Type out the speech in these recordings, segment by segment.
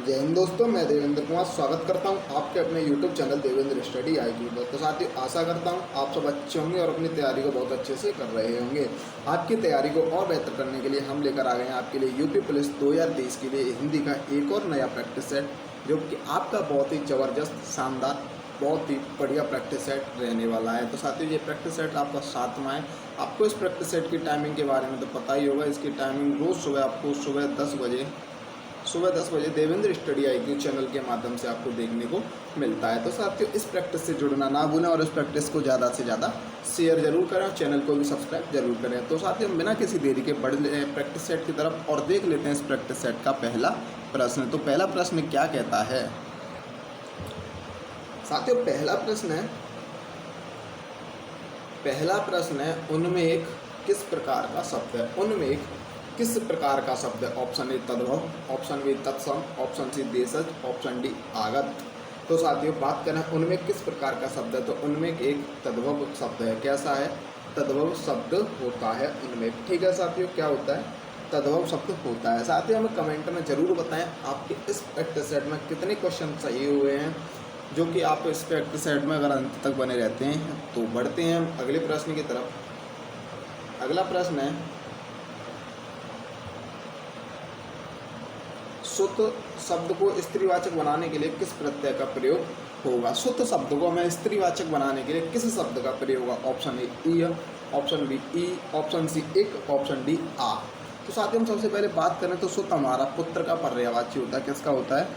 जय हिंद दोस्तों, मैं देवेंद्र कुमार स्वागत करता हूं आपके अपने YouTube channel Devendra study IQ पर। तो साथियों, आशा करता हूं आप सब अच्छे होंगे और अपनी तैयारी को बहुत अच्छे से कर रहे होंगे। आपकी तैयारी को और बेहतर करने के लिए हम लेकर आ गए हैं आपके लिए यूपी पुलिस 2023 के लिए हिंदी का एक और नया प्रैक्टिस सेट, जो कि आपका बहुत ही ज़बरदस्त, शानदार, बहुत ही बढ़िया प्रैक्टिस सेट रहने वाला है। तो साथियों, ये प्रैक्टिस सेट आपका 7वां है। आपको इस प्रैक्टिस सेट की टाइमिंग के बारे में तो पता ही होगा। इसकी टाइमिंग रोज़ सुबह आपको सुबह 10 बजे देवेंद्र स्टडी आईक्यू चैनल के माध्यम से आपको देखने को मिलता है। तो साथियों, इस प्रैक्टिस से जुड़ना ना भूलें और इस प्रैक्टिस को ज़्यादा से ज़्यादा शेयर जरूर करें और चैनल को भी सब्सक्राइब जरूर करें। तो साथियों, बिना किसी देरी के बढ़ प्रैक्टिस सेट की तरफ और देख लेते हैं इस प्रैक्टिस सेट का पहला प्रश्न। तो पहला प्रश्न क्या कहता है साथियों? पहला प्रश्न है उनमें एक किस प्रकार का शब्द है? उनमें एक किस प्रकार का शब्द है? ऑप्शन ए तद्भव, ऑप्शन बी तत्सम, ऑप्शन सी देशज, ऑप्शन डी आगत। तो साथियों, बात करें उनमें किस प्रकार का शब्द है, तो उनमें एक तद्भव शब्द है। कैसा है? तद्भव शब्द होता है उनमें। ठीक है साथियों, क्या होता है? तद्भव शब्द होता है। साथियों, हमें कमेंट में जरूर बताएं आपके इस प्रैक्टिस सेट में कितने क्वेश्चन सही हुए हैं, जो कि आप इस प्रैक्टिस सेट में अगर अंत तक बने रहते हैं। तो बढ़ते हैं हम अगले प्रश्न की तरफ। अगला प्रश्न है, सुत शब्द को स्त्रीवाचक बनाने के लिए किस प्रत्यय का प्रयोग होगा? सुत शब्द को हमें स्त्रीवाचक बनाने के लिए किस शब्द का प्रयोग होगा? ऑप्शन ए ई, ऑप्शन बी ई, ऑप्शन सी इक, ऑप्शन डी आ। तो साथियों, हम सबसे पहले बात करें तो सुत हमारा पुत्र का पर्यायवाची होता है। किसका होता है?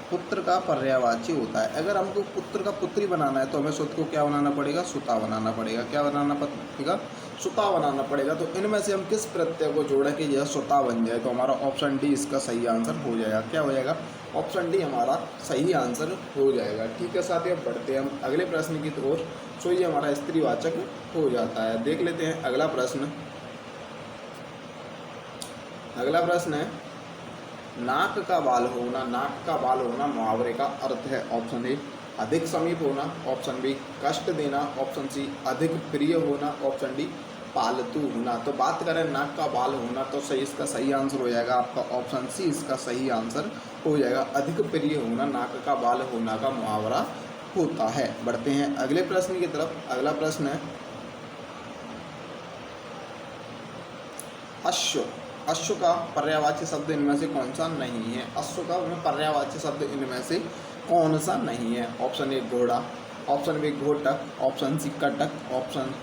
पुत्र का पर्यायवाची होता है। अगर हमको पुत्र का पुत्री बनाना है तो हमें सुत को क्या बनाना पड़ेगा? सुता बनाना पड़ेगा। क्या बनाना पड़ेगा? सुता बनाना पड़ेगा। तो इनमें से हम किस प्रत्यय को जोड़े कि यह सुता बन जाए? तो हमारा ऑप्शन डी इसका सही आंसर हो जाएगा। क्या हो जाएगा? ऑप्शन डी हमारा सही आंसर हो जाएगा। ठीक है साथियों, बढ़ते हैं हम अगले प्रश्न की ओर। सो ये हमारा स्त्रीवाचक हो जाता है। देख लेते हैं अगला प्रश्न। अगला प्रश्न है, नाक का बाल होना। नाक का बाल होना मुहावरे का अर्थ है। ऑप्शन ए अधिक समीप होना, ऑप्शन बी कष्ट देना, ऑप्शन सी अधिक प्रिय होना, ऑप्शन डी पालतू होना। तो बात करें नाक का बाल होना, तो सही इसका सही आंसर हो जाएगा आपका ऑप्शन सी इसका सही आंसर हो जाएगा। अधिक प्रिय होना नाक का बाल होना का मुहावरा होता है। बढ़ते हैं अगले प्रश्न की तरफ। अगला प्रश्न है, अश्व। अश्व का पर्यायवाची शब्द इनमें से कौन सा नहीं है? अश्व का पर्यायवाची शब्द इनमें से कौन सा नहीं है? ऑप्शन ए घोड़ा, ऑप्शन बी घोटक, ऑप्शन सी कटक, ऑप्शन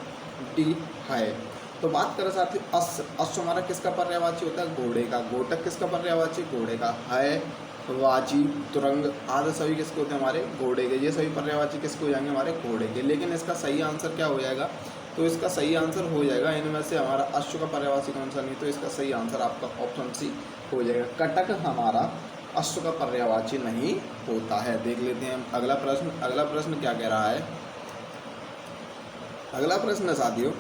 डी है। तो बात करें साथियों, अश्व हमारा किसका पर्यायवाची होता है? घोड़े का। घोटक किसका पर्यायवाची? घोड़े का। है, वाजी, तुरंग आदि सभी किसके होते हैं? हमारे घोड़े के। ये सभी पर्यायवाची किसके हो जाएंगे? हमारे घोड़े के। लेकिन इसका सही आंसर क्या हो जाएगा? तो इसका सही आंसर हो जाएगा इनमें से हमारा अश्व का पर्यायवाची कौन सा नहीं? तो इसका सही आंसर आपका ऑप्शन सी हो जाएगा। कटक हमारा अश्व का पर्यायवाची नहीं होता है। देख लेते हैं हम अगला प्रश्न। अगला प्रश्न क्या कह रहा है? अगला प्रश्न है साथियों,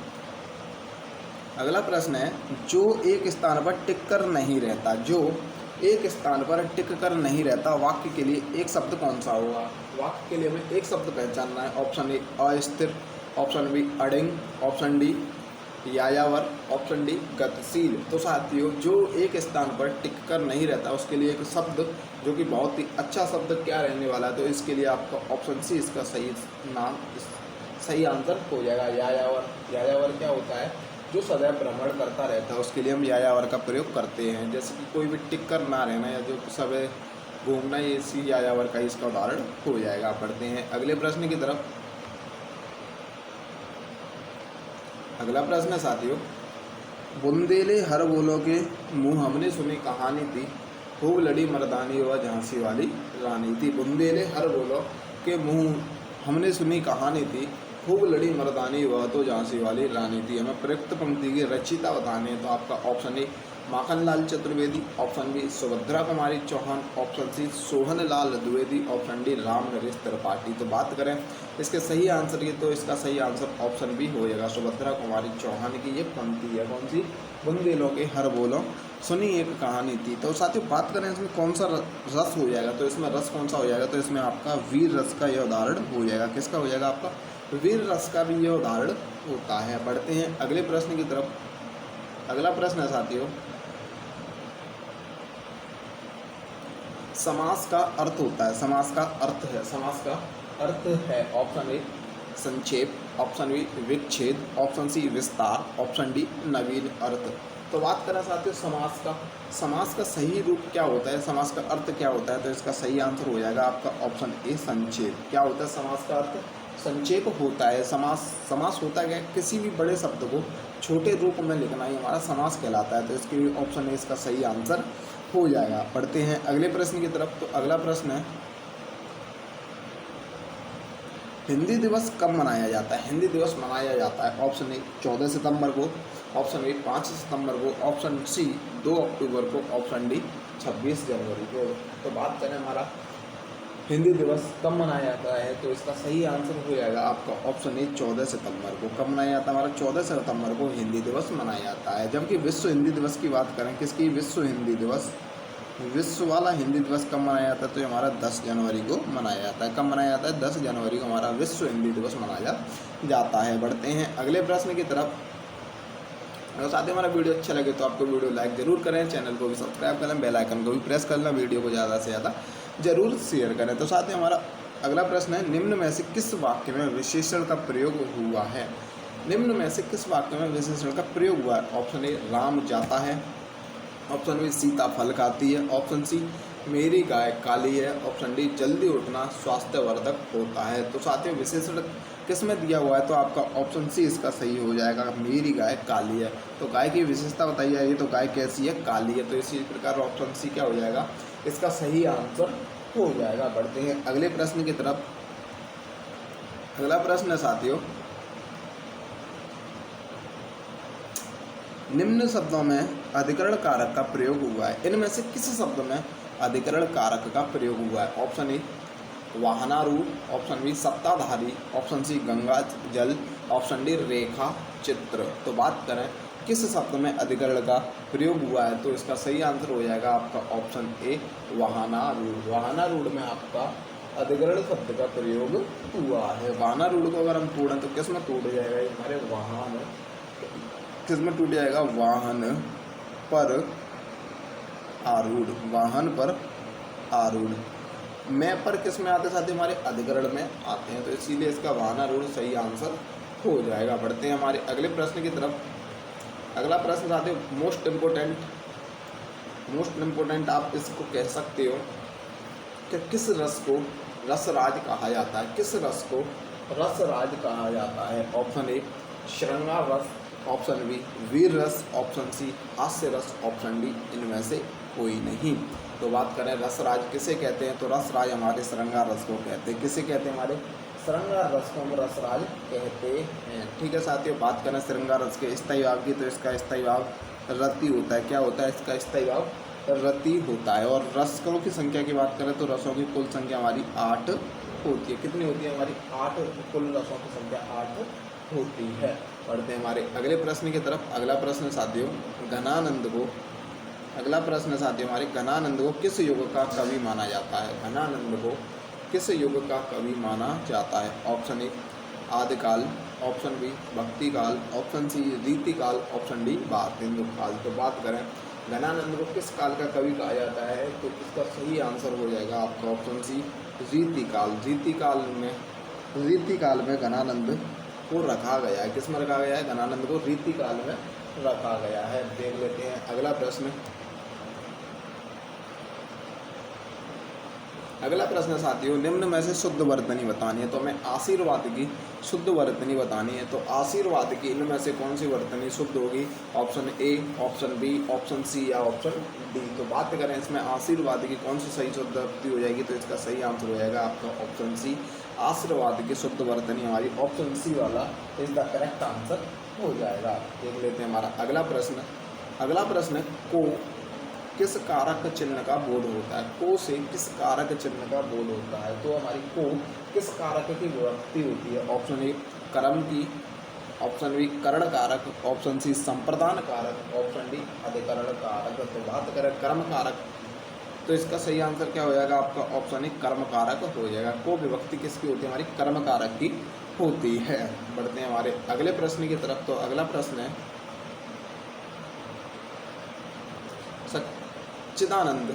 अगला प्रश्न है, जो एक स्थान पर टिक कर नहीं रहता। जो एक स्थान पर टिक कर नहीं रहता, वाक्य के लिए एक शब्द कौन सा होगा? वाक्य के लिए हमें एक शब्द पहचानना है। ऑप्शन ए अस्थिर, ऑप्शन बी अडिंग, ऑप्शन डी यायावर, ऑप्शन डी गतिशील। तो साथियों, जो एक स्थान पर टिक कर नहीं रहता उसके लिए एक शब्द जो कि बहुत ही अच्छा शब्द क्या रहने वाला है? तो इसके लिए आपका ऑप्शन सी इसका सही आंसर हो जाएगा। यायावर। यायावर क्या होता है? जो सदैव भ्रमण करता रहता है, उसके लिए हम यायावर का प्रयोग करते हैं। जैसे कि कोई भी टिक कर ना रहना या जो सदैव घूमना, ये इसी यायावर का इसका उदाहरण हो जाएगा। पढ़ते हैं अगले प्रश्न की तरफ। अगला प्रश्न है साथियों, बुंदेले हर बोलो के मुँह हमने सुनी कहानी थी, खूब लड़ी मर्दानी व झांसी वाली रानी थी। बुंदेले हर बोलो के मुँह हमने सुनी कहानी थी, खूब लड़ी मर्दानी वह तो झांसी वाली रानी थी। हमें प्रयुक्त पंक्ति की रचयिता बताने हैं। तो आपका option A Makhanlal Chaturvedi, option B Subhadra Kumari Chauhan, option C Sohan Lal Dwivedi, option D Ram Naresh Tripathi. तो बात करें इसके सही आंसर की, तो इसका सही आंसर ऑप्शन बी हो जाएगा। सुभद्रा कुमारी चौहान की ये पंक्ति है। कौन सी? बुंदेलों के हर बोलो सुनी एक कहानी थी। तो साथियों, बात करें इसमें कौन सा रस हो जाएगा? तो इसमें रस कौन सा हो जाएगा? तो इसमें आपका वीर रस का यह उदाहरण हो जाएगा। किसका हो जाएगा? आपका वीर रस का भी यह उदाहरण होता है। बढ़ते हैं अगले प्रश्न की तरफ। अगला प्रश्न है साथियों, समास का अर्थ होता है, समास का अर्थ है, समास का अर्थ है ऑप्शन ए संक्षेप, ऑप्शन बी विच्छेद, ऑप्शन सी विस्तार, ऑप्शन डी नवीन अर्थ। तो बात करें साथियों समास का सही रूप क्या होता है, समास का अर्थ क्या होता है, तो इसका सही आंसर हो जाएगा आपका ऑप्शन ए संक्षेप। क्या होता है समास का अर्थ? संक्षेप होता है। समास होता है किसी भी बड़े शब्द को छोटे रूप में लिखना ही हमारा समास कहलाता है। तो इसके लिए ऑप्शन ए इसका सही आंसर हो जाएगा। पढ़ते हैं अगले प्रश्न की तरफ। तो अगला प्रश्न है, हिंदी दिवस कब मनाया जाता है? हिंदी दिवस मनाया जाता है ऑप्शन ए 14 सितंबर को, ऑप्शन बी 5 सितंबर को, ऑप्शन सी 2 अक्टूबर को, ऑप्शन डी 26 जनवरी को। तो बात करें हमारा हिंदी दिवस कब मनाया जाता है, तो इसका सही आंसर हो जाएगा आपका ऑप्शन ए 14 सितंबर को। कब मनाया जाता है? हमारा 14 सितंबर को हिंदी दिवस मनाया जाता है। जबकि विश्व हिंदी दिवस की बात करें, किसकी? विश्व हिंदी दिवस, विश्व वाला हिंदी दिवस कब मनाया जाता है? तो हमारा 10 जनवरी को मनाया जाता है। कब मनाया जाता है? 10 जनवरी को हमारा विश्व हिंदी दिवस मनाया जाता है। बढ़ते हैं अगले प्रश्न की तरफ। अगर साथ ही हमारा वीडियो अच्छा लगे तो आपको वीडियो लाइक जरूर करें, चैनल को भी सब्सक्राइब करें, बेल आइकन को भी प्रेस कर लें, वीडियो को ज़्यादा से ज़्यादा जरूर शेयर करें। तो साथ ही हमारा अगला प्रश्न है, निम्न में से किस वाक्य में विशेषण का प्रयोग हुआ है? निम्न में से किस वाक्य में विशेषण का प्रयोग हुआ है? ऑप्शन ए राम जाता है, ऑप्शन बी सीता फल खाती है, ऑप्शन सी मेरी गाय काली है, ऑप्शन डी जल्दी उठना स्वास्थ्यवर्धक होता है। तो साथियों विशेषण किस में दिया हुआ है? तो आपका ऑप्शन सी इसका सही हो जाएगा, मेरी गाय काली है। तो गाय की विशेषता बताई जाएगी, तो गाय कैसी है? काली है। तो इसी प्रकार ऑप्शन सी क्या हो जाएगा? इसका सही आंसर हो जाएगा। बढ़ते हैं अगले प्रश्न की तरफ। अगला प्रश्न है साथियों, निम्न शब्दों में अधिकरण कारक का प्रयोग हुआ है, इनमें से किस शब्द में अधिकरण कारक का प्रयोग हुआ है? ऑप्शन ए वाहनारूढ़, ऑप्शन बी सत्ताधारी, ऑप्शन सी गंगा जल, ऑप्शन डी रेखा चित्र। तो बात करें किस शब्द में अधिकरण का प्रयोग हुआ है, तो इसका सही आंसर हो जाएगा आपका ऑप्शन ए वाहनारूढ़। वाहनारूढ़ में आपका अधिकरण शब्द का प्रयोग हुआ है। वाहनारूढ़ को अगर हम तोड़ें तो किस में टूट जाएगा? ये हमारे वाहन, किस में टूट जाएगा? वाहन पर आरूढ़, वाहन पर आरूढ़। में पर किस में आते साथी? हमारे अधिकरण में आते हैं। तो इसीलिए इसका वाहनारूढ़ सही आंसर हो जाएगा। बढ़ते हैं हमारे अगले प्रश्न की तरफ। अगला प्रश्न साथियों मोस्ट इम्पोर्टेंट आप इसको कह सकते हो कि किस रस को रसराज कहा जाता है? किस रस को रसराज कहा जाता है? ऑप्शन ए श्रृंगार रस, ऑप्शन बी वीर रस, ऑप्शन सी हास्य रस, ऑप्शन डी इनमें से कोई नहीं। तो बात करें रसराज किसे कहते हैं, तो रसराज हमारे श्रृंगार रस को कहते हैं। किसे कहते हैं? हमारे श्रृंगार रस को हम रसराज कहते हैं। ठीक है साथियों, बात करें श्रृंगार रस के स्थायी भाव की, तो इसका स्थायी भाव रति होता है। क्या होता है? इसका स्थायी भाव रति होता है। और रसों की संख्या की बात करें तो रसों की कुल संख्या हमारी 8 होती है। कितनी होती है? हमारी 8, कुल रसों की संख्या 8 होती है। पढ़ते हैं हमारे अगले प्रश्न की तरफ। अगला प्रश्न साथियों घनानंद को, अगला प्रश्न साथियों हमारे घनानंद को किस युग का कवि माना जाता है? घनानंद को किस युग का कवि माना जाता है? ऑप्शन ए आदिकाल, ऑप्शन बी भक्ति काल, ऑप्शन सी रीतिकाल, ऑप्शन डी भारतेंदु काल। तो बात करें घनानंद को किस काल का कवि कहा जाता है, तो इसका सही आंसर हो जाएगा आपका ऑप्शन सी रीतिकाल। रीतिकाल में घनानंद को रखा गया है। किस में रखा गया है? घनानंद को रीतिकाल में रखा गया है। देख लेते हैं अगला प्रश्न। अगला प्रश्न साथियों निम्न में से शुद्ध वर्तनी बतानी है। तो हमें आशीर्वाद की शुद्ध वर्तनी बतानी है। तो आशीर्वाद की इनमें से कौन सी वर्तनी शुद्ध होगी? Option A, option B, option C या ऑप्शन डी। तो बात करें इसमें आशीर्वाद की कौन सी सही शुद्ध वर्तनी हो जाएगी, तो इसका सही आंसर हो जाएगा आपका ऑप्शन सी। आशीर्वाद की शुद्ध वर्तनी हमारी ऑप्शन सी वाला इज द करेक्ट आंसर हो जाएगा। देख लेते हैं हमारा अगला प्रश्न। अगला प्रश्न को किस कारक चिन्ह का बोध होता है? को से किस कारक चिन्ह का बोध होता है? तो हमारी को किस कारक की विभक्ति होती है? ऑप्शन ए कर्म की, ऑप्शन बी करण कारक, ऑप्शन सी संप्रदान कारक, ऑप्शन डी अधिकरण कारक। तो बात करें कर्म कारक, तो इसका सही आंसर क्या हो जाएगा आपका ऑप्शन ए कर्म कारक हो जाएगा। को विभक्ति किसकी होती है? हमारी कर्म कारक की होती है। बढ़ते हैं हमारे अगले प्रश्न की तरफ। तो अगला प्रश्न है सच्चिदानंद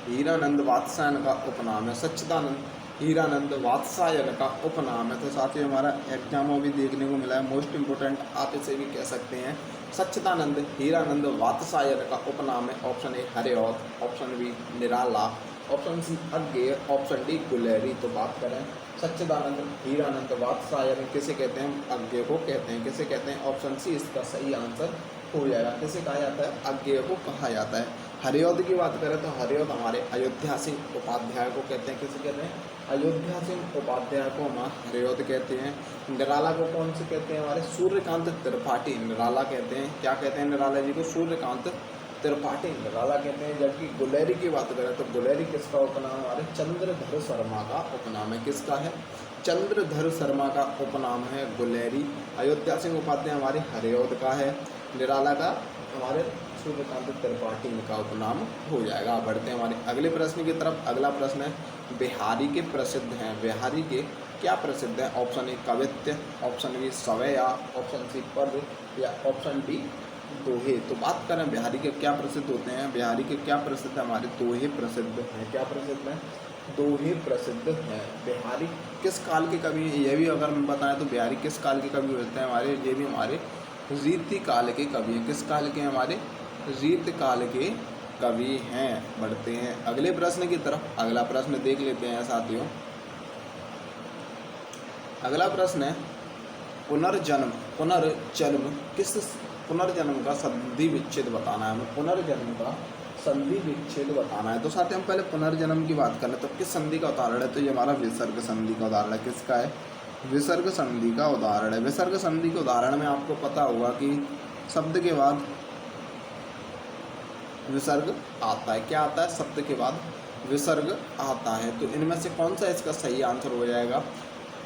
हीरानंद वात्सायन का उपनाम है। सच्चिदानंद हीरानंद वात्सायन का उपनाम है। तो साथियों हमारा एग्जाम में भी देखने को मिला है, मोस्ट इम्पोर्टेंट आप इसे भी कह सकते हैं। सच्चिदानंद हीरानंद वात्सायन का उपनाम है। Option A Hariaudh, option B Nirala, option C Agyeya, option D Guleri. तो बात करें सच्चिदानंद हीरानंद वात्सायन किसे कहते हैं? अज्ञेय को कहते हैं। किसे कहते हैं? ऑप्शन सी इसका सही आंसर हो जाएगा। किसे कहा जाता है? अज्ञेय को कहा जाता है। हरिऔध की बात करें तो हरिऔध हमारे अयोध्या सिंह उपाध्याय को कहते हैं। किसे कहते हैं? अयोध्या सिंह उपाध्याय को हम हरिऔध कहते हैं। निराला को कौन से कहते हैं? हमारे सूर्यकांत त्रिपाठी निराला कहते हैं। क्या कहते हैं निराला जी को? सूर्यकांत त्रिपाठी निराला कहते हैं। जबकि गुलेरी की बात करें तो गुलेरी किसका उपनाम? हमारे चंद्रधर शर्मा का उपनाम है। किसका है? चंद्रधर शर्मा का उपनाम है गुलेरी। अयोध्या सिंह उपाध्याय हमारे हरिऔध का है। निराला का हमारे सूर्यकांत त्रिपाठी का उपनाम हो जाएगा। बढ़ते हैं हमारे अगले प्रश्न की तरफ। अगला प्रश्न है बिहारी के प्रसिद्ध हैं। बिहारी के क्या प्रसिद्ध है? ऑप्शन ए कवित्य, ऑप्शन बी सवैया, ऑप्शन सी पद्य या ऑप्शन डी दोहे। तो बात करें बिहारी के क्या प्रसिद्ध होते हैं। बिहारी के क्या प्रसिद्ध है? हमारे दोहे प्रसिद्ध हैं। क्या प्रसिद्ध हैं? दोहे प्रसिद्ध हैं। बिहारी किस काल के कवि हैं? ये भी अगर हम बताएं तो बिहारी किस काल के कवि होते हैं? हमारे ये भी हमारे रीति काल के कवि हैं। किस काल के? हमारे रीत काल के कवि हैं। बढ़ते हैं अगले प्रश्न की तरफ। अगला प्रश्न देख लेते हैं साथियों। अगला प्रश्न है पुनर्जन्म। पुनर्जन्म का संधि विच्छेद बताना है हमें। पुनर्जन्म का संधि विच्छेद बताना है। तो साथियों हम पहले पुनर्जन्म की बात करें तो किस संधि का उदाहरण है? तो ये हमारा विसर्ग संधि का उदाहरण है। किसका है? विसर्ग संधि का उदाहरण है। विसर्ग संधि के उदाहरण में आपको पता होगा कि शब्द के बाद विसर्ग आता है। क्या आता है? शब्द के बाद विसर्ग आता है। तो इनमें से कौन सा इसका सही आंसर हो जाएगा?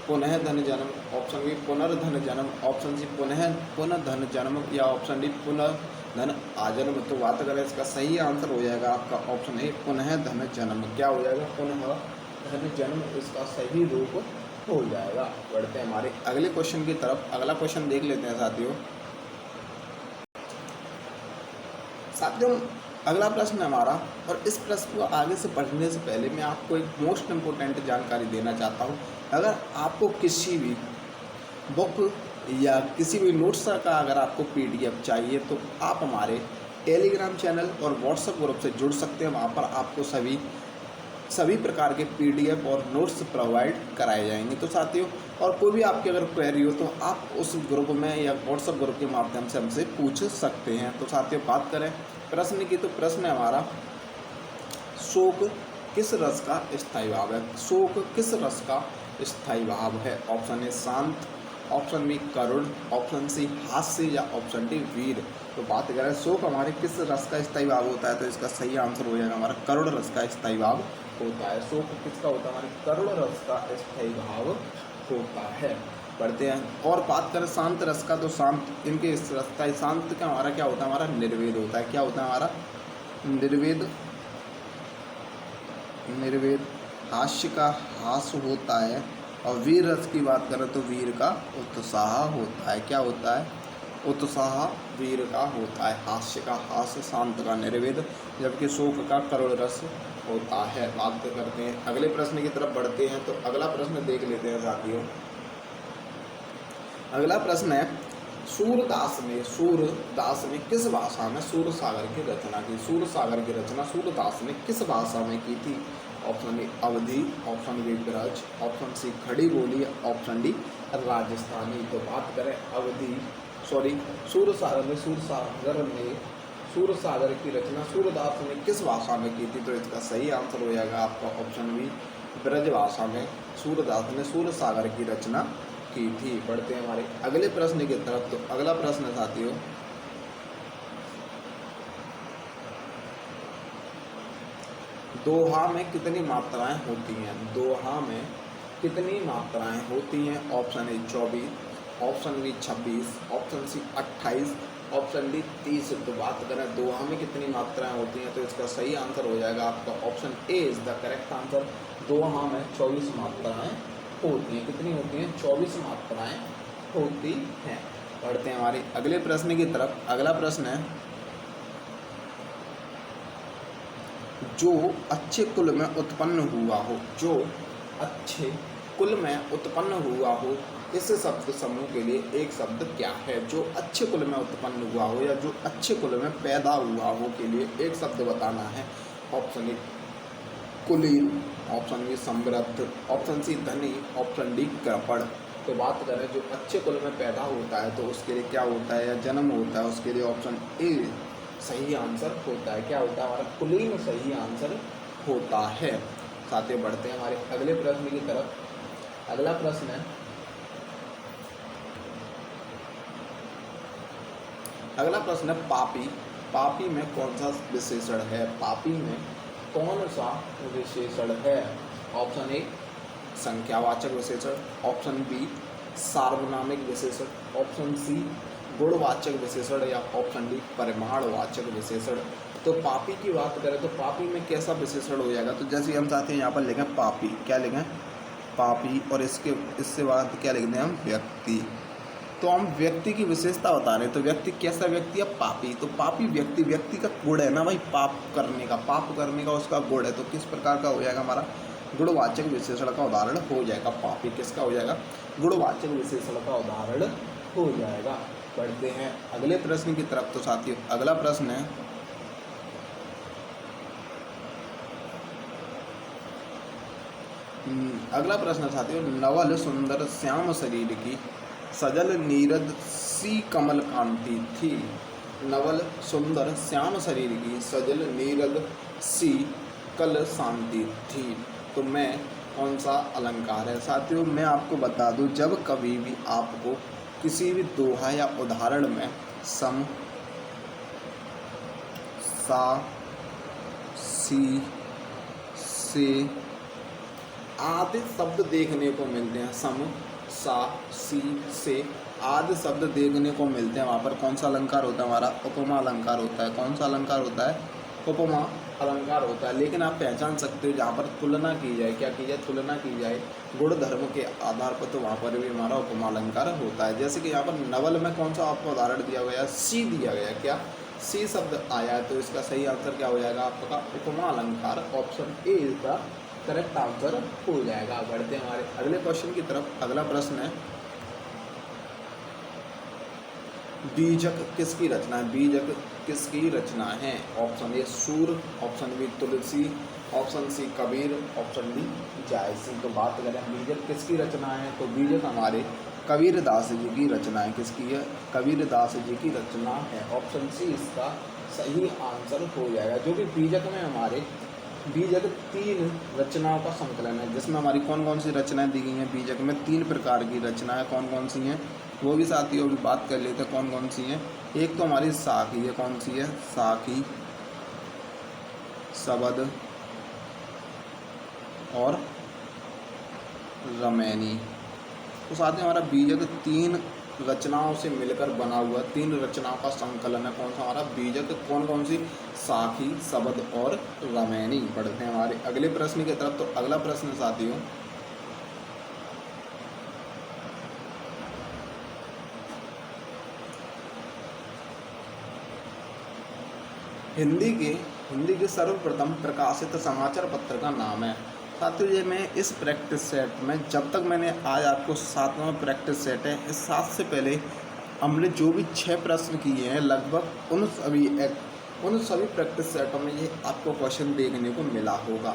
पुनः धन जन्म, ऑप्शन बी पुनर्धन जन्म, ऑप्शन सी पुनः धन जन्म या ऑप्शन डी पुनः धन आजन्म। तो बात करें इसका सही आंसर हो जाएगा आपका ऑप्शन ए पुनः धन जन्म। क्या हो जाएगा? पुनः धन जन्म इसका सही रूप हो जाएगा। बढ़ते हैं हमारे अगले क्वेश्चन की तरफ। अगला क्वेश्चन देख लेते हैं साथियों। अगला प्रश्न हमारा, और इस प्रश्न को आगे से पढ़ने से पहले मैं आपको एक मोस्ट इम्पोर्टेंट जानकारी देना चाहता हूँ। अगर आपको किसी भी बुक या किसी भी नोट्स का अगर आपको PDF चाहिए तो आप हमारे टेलीग्राम चैनल और व्हाट्सएप ग्रुप से जुड़ सकते हैं। वहाँ पर आपको सभी प्रकार के PDF और नोट्स प्रोवाइड कराए जाएंगे। तो साथियों और कोई भी आपकी अगर क्वेरी हो तो आप उस ग्रुप में या व्हाट्सएप ग्रुप के माध्यम से हमसे पूछ सकते हैं। तो साथियों बात करें प्रश्न की, तो प्रश्न है हमारा शोक किस रस का स्थायी भाव है? शोक किस रस का स्थायी भाव है? ऑप्शन ए शांत, ऑप्शन बी करुण, ऑप्शन सी हास्य या ऑप्शन डी वीर। तो बात करें शोक हमारे किस रस का स्थायी भाव होता है? तो इसका सही आंसर हो जाएगा हमारा करुण रस का स्थायी भाव होता है। शोक किसका होता है? हमारे करुण रस का स्थायी भाव होता है। बढ़ते हैं और बात करें शांत रस का, तो शांत इनके इस रस शांत का हमारा क्या होता है? हमारा निर्वेद होता है। क्या होता है? हमारा निर्वेद। हास्य का हास्य होता है। और वीर रस की बात करें तो वीर का उत्साह होता है। क्या होता है? उत्साह वीर का होता है। हास्य का हास्य, शांत का निर्वेद, जबकि शोक का करुण रस होता है। बात करते हैं अगले प्रश्न की तरफ बढ़ते हैं। तो अगला प्रश्न देख लेते हैं साथियों। अगला प्रश्न है सूरदास ने किस भाषा में सूरसागर की रचना की? सूरसागर की रचना सूरदास ने किस भाषा में की थी? Option A Awadhi, option B Braj, option C Khari Boli, option D Rajasthani. तो बात करें सूरसागर की रचना सूरदास ने किस भाषा में की थी? तो इसका सही आंसर हो जाएगा आपका ऑप्शन बी ब्रज भाषा में सूरदास ने सूरसागर की रचना की थी। बढ़ते हैं हमारे अगले प्रश्न की तरफ। तो अगला प्रश्न है साथियों दोहा में कितनी मात्राएं होती हैं? दोहा में कितनी मात्राएं होती हैं? Option A 24, option B 26, option C 28, option D 30। तो बात करें दोहा में कितनी मात्राएं होती हैं? तो इसका सही आंसर हो जाएगा आपका option A is the correct answer. दोहा में 24 मात्राएं होती हैं। कितनी होती हैं? 24 मात्राएं होती हैं। बढ़ते हैं हमारे अगले प्रश्न की तरफ। अगला प्रश्न है जो अच्छे कुल में उत्पन्न हुआ हो, जो अच्छे कुल में उत्पन्न हुआ हो, इस शब्द समूह के लिए एक शब्द क्या है? जो अच्छे कुल में उत्पन्न हुआ हो या जो अच्छे कुल में पैदा हुआ हो के लिए एक शब्द बताना है। ऑप्शन ए कुलीन, ऑप्शन बी समृद्ध, ऑप्शन सी धनी, ऑप्शन डी कृपण। तो बात करें जो अच्छे कुल में पैदा होता है तो उसके लिए क्या होता है या जन्म होता है, उसके लिए ऑप्शन ए सही आंसर होता है। क्या होता है हमारा? कुलीन सही आंसर होता है। साथ ही बढ़ते हैं हमारे अगले प्रश्न की तरफ। अगला प्रश्न है, अगला प्रश्न है पापी। पापी में कौन सा विशेषण है? पापी में कौन सा विशेषण है? ऑप्शन ए संख्यावाचक विशेषण, ऑप्शन बी सार्वनामिक विशेषण, ऑप्शन सी गुणवाचक विशेषण या ऑप्शन डी परिमाणवाचक विशेषण। तो पापी की बात करें तो पापी में कैसा विशेषण हो जाएगा? तो जैसे हम चाहते हैं यहाँ पर लिखें पापी, क्या लिखें? पापी, और इससे बाद क्या लिखते हैं हम? व्यक्ति। तो हम व्यक्ति की विशेषता बता रहे हैं, तो व्यक्ति कैसा व्यक्ति है? पापी। तो पापी व्यक्ति, व्यक्ति का गुण है ना भाई, पाप करने का उसका गुण है। तो किस प्रकार का हो जाएगा हमारा? गुणवाचक विशेषण का उदाहरण हो जाएगा। पापी किसका हो जाएगा? गुणवाचक विशेषण का उदाहरण हो जाएगा। बढ़ते हैं अगले प्रश्न की तरफ। तो साथियों अगला प्रश्न है, अगला प्रश्न साथियों, नवल सुंदर श्याम शरीर की सजल नीरद सी कमल कांति थी। नवल सुंदर श्याम शरीर की सजल नीरद सी कल शांति थी। तो मैं कौन सा अलंकार है? साथियों मैं आपको बता दूं, जब कभी भी आपको किसी भी दोहा या उदाहरण में सम, सा, सी, से आदि शब्द देखने को मिलते हैं, सम, सा, सी, से आदि शब्द देखने को मिलते हैं, वहाँ पर कौन सा अलंकार होता है? हमारा उपमा अलंकार होता है। कौन सा अलंकार होता है? उपमा अलंकार होता है। लेकिन आप पहचान सकते हो जहाँ पर तुलना की जाए, क्या की जाए? तुलना की जाए गुण धर्म के आधार पर, तो वहाँ पर भी हमारा उपमा अलंकार होता है। जैसे कि यहाँ पर नवल में कौन सा आपको उदाहरण दिया गया? सी दिया गया। क्या? सी शब्द आया है, तो इसका सही आंसर क्या हो जाएगा आपका? उपमा अलंकार। ऑप्शन ए इसका करेक्ट आंसर हो जाएगा। बढ़ते हैं हमारे अगले क्वेश्चन की तरफ। अगला प्रश्न है, बीजक किसकी रचना है? बीजक किसकी रचना है? Option A Sur, option B Tulsi, option C Kabir, option D Jayasi. तो बात करें बीजक किसकी रचना है, तो बीजक हमारे कबीरदास जी की रचना है। किसकी है? कबीरदास जी की रचना है। ऑप्शन सी इसका सही आंसर हो जाएगा। जो कि बीजक में हमारे बीजक 3 रचनाओं का संकलन है, जिसमें हमारी कौन कौन सी रचनाएं दी गई हैं? बीजक में 3 प्रकार की रचनाएं कौन कौन सी हैं वो भी साथियों भी बात कर लेते हैं कौन कौन सी हैं। एक तो हमारी साखी है। कौन सी है? साखी, सबद और रमैनी। तो साथ में हमारा बीजक 3 रचनाओं से मिलकर बना हुआ 3 रचनाओं का संकलन है। कौन सा हमारा? बीजक। कौन कौन सी? साखी, सबद और रमैनी। बढ़ते हैं हमारे अगले प्रश्न की तरफ। तो अगला प्रश्न साथियों, हिंदी के सर्वप्रथम प्रकाशित समाचार पत्र का नाम है। साथियों ये मैं इस प्रैक्टिस सेट में, जब तक मैंने आज आपको 7वां प्रैक्टिस सेट है, इस 7 से पहले हमने जो भी 6 प्रश्न किए हैं लगभग उन सभी प्रैक्टिस सेटों में ये आपको क्वेश्चन देखने को मिला होगा।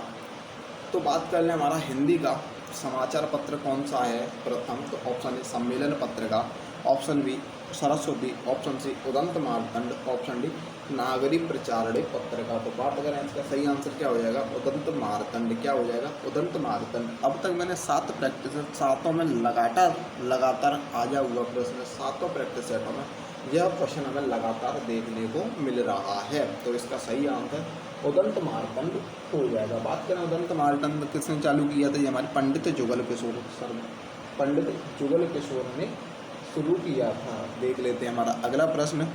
तो बात कर लें हमारा हिंदी का समाचार पत्र कौन सा है प्रथम, तो option A Sammelan Patrika, option B Saraswati, option C Udant Martand, option D Nagarik Pracharini पत्रिका। तो बात करें इसका सही आंसर क्या हो जाएगा? उदंत मार्तंड। क्या हो जाएगा? उदंत मार्तंड। अब तक मैंने 7 प्रैक्टिस, 7 में लगातार आया हुआ प्रश्न, 7 प्रैक्टिस सेटों में यह क्वेश्चन हमें लगातार देखने को मिल रहा है। तो इसका सही आंसर उदंत मार्तंड हो जाएगा। बात करें उदंत मार्तंड किसने चालू किया था? ये हमारे पंडित जुगल किशोर सर, पंडित जुगल किशोर ने शुरू किया था। देख लेते हैं हमारा अगला प्रश्न।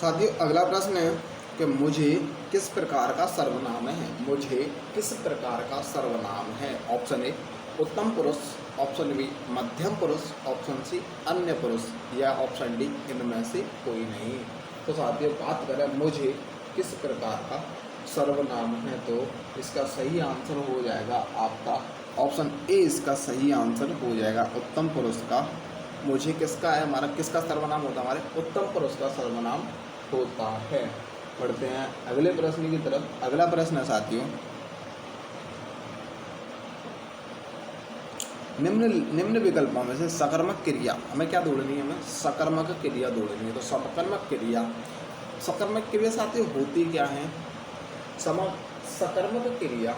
साथियों अगला प्रश्न है कि मुझे किस प्रकार का सर्वनाम है? मुझे किस प्रकार का सर्वनाम है? ऑप्शन ए उत्तम पुरुष, ऑप्शन बी मध्यम पुरुष, ऑप्शन सी अन्य पुरुष या ऑप्शन डी इनमें से कोई नहीं। तो साथियों बात करें मुझे किस प्रकार का सर्वनाम है, तो इसका सही आंसर हो जाएगा आपका ऑप्शन ए, इसका सही आंसर हो जाएगा उत्तम पुरुष का। मुझे किसका है, हमारा किसका सर्वनाम होता है, हमारे उत्तम पुरुष का सर्वनाम होता है। बढ़ते हैं अगले प्रश्न की तरफ। अगला प्रश्न है साथियों, निम्न विकल्पों में से सकर्मक क्रिया, हमें क्या ढूंढनी है, हमें सकर्मक क्रिया ढूंढनी है। तो सकर्मक क्रिया साथियों होती क्या है, सकर्मक क्रिया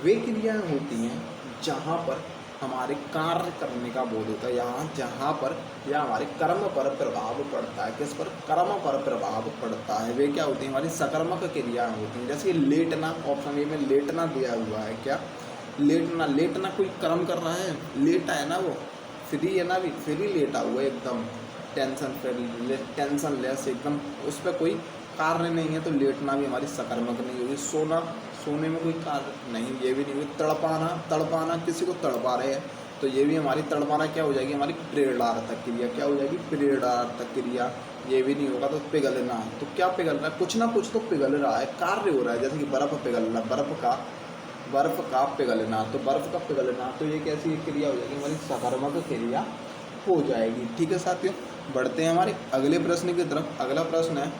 वे क्रियाएं होती हैं जहाँ पर हमारे कार्य करने का बोध होता है, जहाँ पर या हमारे कर्म पर प्रभाव पड़ता है। किस पर, कर्म पर प्रभाव पड़ता है, वे क्या होती हैं, हमारी सकर्मक क्रियाएं होती हैं। जैसे लेटना, ऑप्शन ए में लेटना दिया हुआ है, क्या लेटना कोई कर्म कर रहा है, लेटा है ना, वो फ्री है ना, भी फ्री लेटा हुआ है एकदम टेंशन लेस एकदम, उस पर कोई कार्य नहीं है, तो लेटना भी हमारी सकर्मक नहीं होगी। सोने में कोई कार्य नहीं, ये भी नहीं होगी। तड़पाना किसी को तड़पा रहे हैं, तो ये भी हमारी तड़पाना क्या हो जाएगी, हमारी प्रेरणार्थक क्रिया। क्या हो जाएगी, प्रेरणार्थक क्रिया। ये भी नहीं होगा तो पिघलना, तो क्या पिघल रहा है, कुछ ना कुछ तो पिघल रहा है, कार्य हो रहा है। जैसे कि बर्फ़ पिघलना, बर्फ़ का पिघलना, तो बर्फ़ का पिघलना, तो ये कैसी क्रिया हो जाएगी, हमारी सकर्मक क्रिया हो जाएगी। ठीक है साथियों, बढ़ते हैं हमारे अगले प्रश्न की तरफ। अगला प्रश्न है,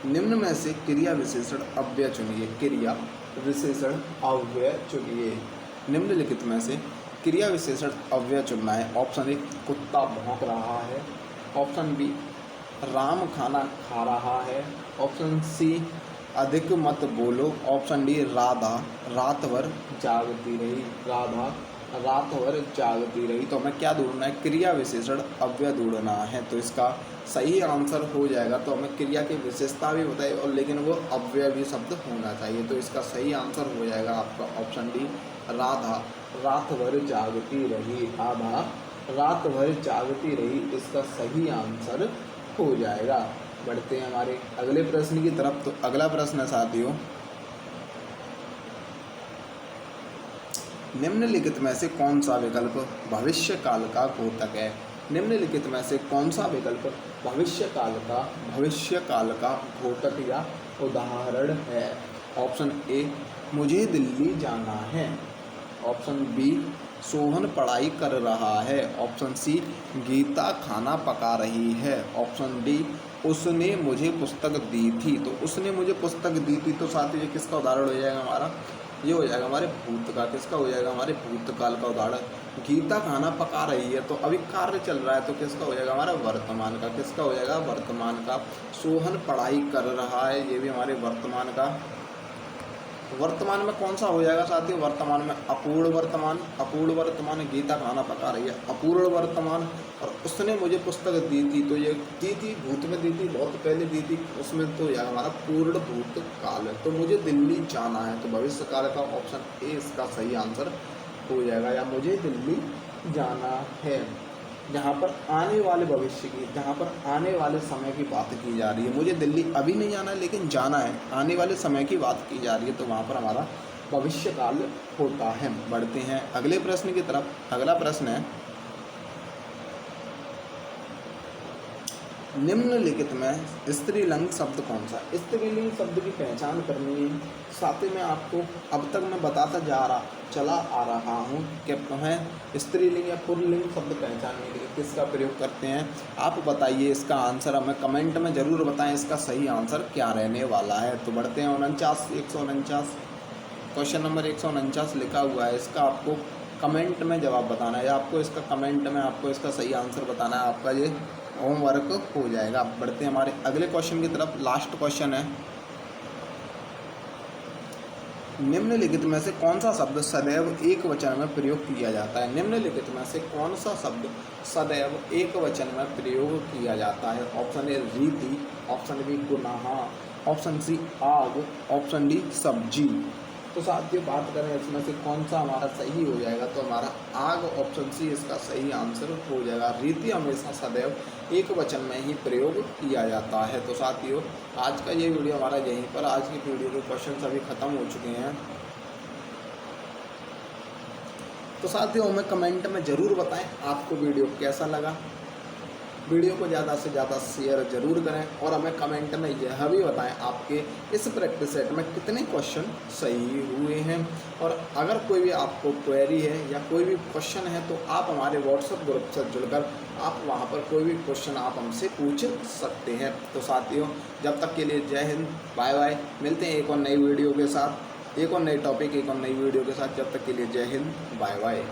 निम्न में से क्रिया विशेषण अव्यय चुनिए। क्रिया विशेषण अव्यय चुनिए। निम्नलिखित में से क्रिया विशेषण अव्यय चुनना है। ऑप्शन ए, कुत्ता भौंक रहा है। ऑप्शन बी, राम खाना खा रहा है। ऑप्शन सी, अधिक मत बोलो। ऑप्शन डी, राधा रात भर जागती रही। राधा रात भर जागती रही। तो हमें क्या ढूंढना है, क्रिया विशेषण अव्यय ढूंढना है। तो इसका सही आंसर हो जाएगा, तो हमें क्रिया की विशेषता भी बताए और लेकिन वो अव्यय भी शब्द होना चाहिए। तो इसका सही आंसर हो जाएगा आपका ऑप्शन डी, राधा रात भर जागती रही। राधा रात भर जागती रही, इसका सही आंसर हो जाएगा। बढ़ते हैं हमारे अगले प्रश्न की तरफ। तो अगला प्रश्न है साथियों, निम्नलिखित में से कौन सा विकल्प भविष्य काल का घोतक है। निम्नलिखित में से कौन सा विकल्प भविष्य काल का घोतक या उदाहरण है। ऑप्शन ए, मुझे दिल्ली जाना है। ऑप्शन बी, सोहन पढ़ाई कर रहा है। ऑप्शन सी, गीता खाना पका रही है। ऑप्शन डी, उसने मुझे पुस्तक दी थी। तो उसने मुझे पुस्तक दी थी, तो साथ ही ये किसका उदाहरण हो जाएगा हमारा, ये हो जाएगा हमारे भूत का। किसका हो जाएगा, हमारे भूतकाल का उदाहरण। गीता खाना पका रही है, तो अभी कार्य चल रहा है, तो किसका हो जाएगा, हमारा वर्तमान का। किसका हो जाएगा, वर्तमान का। सोहन पढ़ाई कर रहा है, ये भी हमारे वर्तमान का। वर्तमान में कौन सा हो जाएगा साथियों, वर्तमान में अपूर्ण वर्तमान। गीता खाना पका रही है, अपूर्ण वर्तमान। और उसने मुझे पुस्तक दी थी, तो ये दी थी, भूत में दी थी, बहुत पहले दी थी, उसमें तो यह हमारा पूर्ण भूत काल है। तो मुझे दिल्ली जाना है, तो भविष्य काल का ऑप्शन ए इसका सही आंसर हो जाएगा, या मुझे दिल्ली जाना है। जहाँ पर आने वाले भविष्य की, जहाँ पर आने वाले समय की बात की जा रही है, मुझे दिल्ली अभी नहीं जाना है लेकिन जाना है, आने वाले समय की बात की जा रही है, तो वहाँ पर हमारा भविष्य काल होता है। बढ़ते हैं अगले प्रश्न की तरफ। अगला प्रश्न है, निम्नलिखित में स्त्रीलिंग शब्द कौन सा। स्त्रीलिंग शब्द की पहचान करनी है। साथ ही मैं आपको अब तक मैं बताता चला आ रहा हूँ कि हमें स्त्रीलिंग या पुल्लिंग शब्द पहचानने के लिए किसका प्रयोग करते हैं। आप बताइए इसका आंसर, हमें कमेंट में ज़रूर बताएं इसका सही आंसर क्या रहने वाला है। तो बढ़ते हैं 149 क्वेश्चन नंबर 149 लिखा हुआ है, इसका आपको कमेंट में जवाब बताना है, या आपको इसका कमेंट में आपको इसका सही आंसर बताना है। आपका ये होमवर्क हो जाएगा। बढ़ते हैं हमारे अगले क्वेश्चन की तरफ। लास्ट क्वेश्चन है, निम्नलिखित में से कौन सा शब्द सदैव एक वचन में प्रयोग किया जाता है। निम्नलिखित में से कौन सा शब्द सदैव एक वचन में प्रयोग किया जाता है। ऑप्शन ए, रीति। ऑप्शन बी, गुनाह। ऑप्शन सी, आग। ऑप्शन डी, सब्जी। तो साथियों बात करें इसमें से कौन सा हमारा सही हो जाएगा, तो हमारा आग ऑप्शन सी इसका सही आंसर हो जाएगा। रीति हमेशा सदैव एक वचन में ही प्रयोग किया जाता है। तो साथियों आज का ये वीडियो हमारा यहीं पर, आज की वीडियो के क्वेश्चन अभी ख़त्म हो चुके हैं। तो साथियों हमें कमेंट में ज़रूर बताएं आपको वीडियो कैसा लगा। वीडियो को ज़्यादा से ज़्यादा शेयर जरूर करें और हमें कमेंट में यह भी बताएं आपके इस प्रैक्टिस सेट में कितने क्वेश्चन सही हुए हैं। और अगर कोई भी आपको क्वेरी है या कोई भी क्वेश्चन है तो आप हमारे व्हाट्सएप ग्रुप से जुड़कर आप वहां पर कोई भी क्वेश्चन आप हमसे पूछ सकते हैं। तो साथियों, जब तक के लिए जय हिंद, बाय बाय। मिलते हैं एक और नई वीडियो के साथ, एक और नई टॉपिक, एक और नई वीडियो के साथ। जब तक के लिए जय हिंद, बाय बाय।